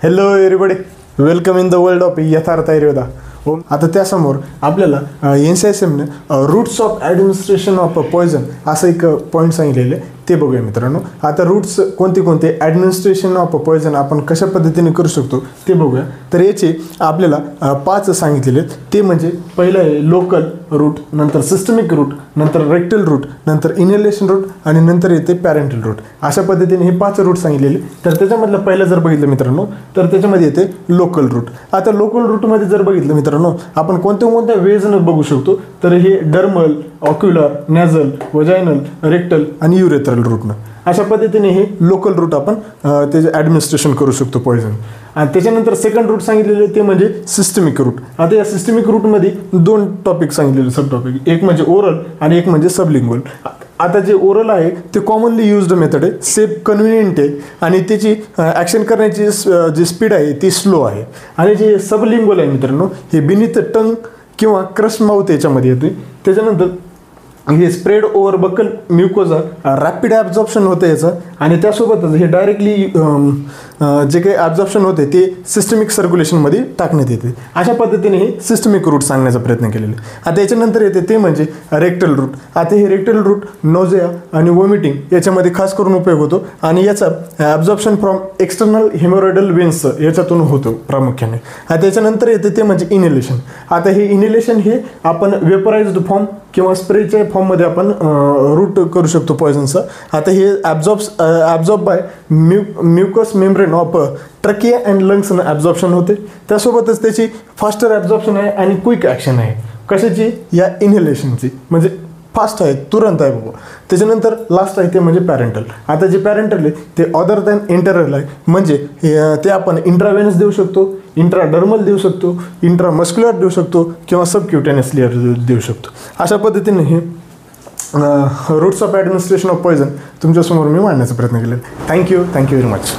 Hello everybody, welcome in the world of Yatharth Ayurveda. हो, आता त्यासमोर आपल्याला NCSMने routes of administration of poison असं एक पॉईंट सांगितलेलं आहे, ते बघूया मित्रांनो. आता रूट्स कोणते कोणते ॲडमिनिस्ट्रेशन ऑफ पॉयझन आपण कशा पद्धतीने करू शकतो ते बघूया. तर याचे आपल्याला 5 सांगितलेले आहेत. ते म्हणजे पहिलं आहे लोकल रूट, नंतर सिस्टमिक रूट, नंतर रेक्टल रूट, नंतर इनहेलेशन रूट आणि नंतर येते पॅरेंटल रूट. अशा पद्धतीने हे 5 रूट सांगितलेले. तर त्याच्यामधलं पहिलं जर बघितलं मित्रांनो तर त्याच्यामध्ये येते लोकल रूट. आता लोकल रूटमध्ये जर बघितलं मित्रांनो आपण कोणत्या वेजनं बघू शकतो, तर हे डर्मल, ऑक्युलर, नॅझल, वजायनल, रेक्टल आणि युरेथ्रल रूटनं. अशा पद्धतीने हे लोकल रूट आपण त्याचे ॲडमिनिस्ट्रेशन करू शकतो पॉयझन. आणि त्याच्यानंतर सेकंड रूट सांगितलेले ते म्हणजे सिस्टमिक रूट. आता या सिस्टमिक रूटमध्ये 2 टॉपिक सांगितलेले, सब टॉपिक, एक म्हणजे ओरल आणि एक म्हणजे सबलिंग्वल. आता जे ओरल आहे ते कॉमनली युज्ड मेथड आहे, सेफ कन्व्हिनियंट आहे आणि त्याची ॲक्शन करण्याची जी स्पीड आहे ती स्लो आहे. आणि जे सबलिंग्वल आहे मित्रांनो हे बिनिथ टंग किंवा क्रश माउथ याच्यामध्ये येते. त्याच्यानंतर हे spread over buccal mucosa, rapid absorption होतं याचं आणि त्यासोबतच हे डायरेक्टली जे काही ॲब्झॉर्प्शन होते ते सिस्टमिक सर्क्युलेशनमध्ये टाकण्यात येते. अशा पद्धतीने हे सिस्टमिक रूट सांगण्याचा प्रयत्न केलेला आहे. आता याच्यानंतर येते ते म्हणजे रेक्टल रूट. आता हे रेक्टल रूट नोझिया आणि वॉमिटिंग याच्यामध्ये खास करून उपयोग होतो आणि याचा ॲब्झॉर्प्शन फ्रॉम एक्सटर्नल हेमोरॉइडल वेन्स याच्यातून होतो प्रामुख्याने. आता त्याच्यानंतर येते ते म्हणजे इनहेलेशन. आता हे इनहेलेशन हे आपण वेपराइज्ड फॉर्म किंवा स्प्रेच्या फॉर्ममध्ये आपण रूट करू शकतो पॉयझनचं. आता हे absorb by mucous membrane of trachea and लंग्सनं ॲब्झॉर्प्शन होते. त्यासोबतच त्याची फास्टर ॲब्झॉर्प्शन आहे आणि क्विक ॲक्शन आहे. कशाची? या इनहेलेशनची, म्हणजे फास्ट आहे, तुरंत आहे बाबा. त्याच्यानंतर लास्ट आहे ते म्हणजे पॅरेंटल. आता जे पॅरेंटल आहे ते अदर दॅन इंटरल आहे, म्हणजे ते आपण इंट्रावेनस देऊ शकतो, इंट्राडर्मल देऊ शकतो, इंट्रामस्क्युलर देऊ शकतो किंवा सबक्युटेनियस लेअर देऊ शकतो. अशा पद्धतीने हे roots of administration of poison तुमच्यासमोर मी मांडण्याचा प्रयत्न केला. Thank you very much.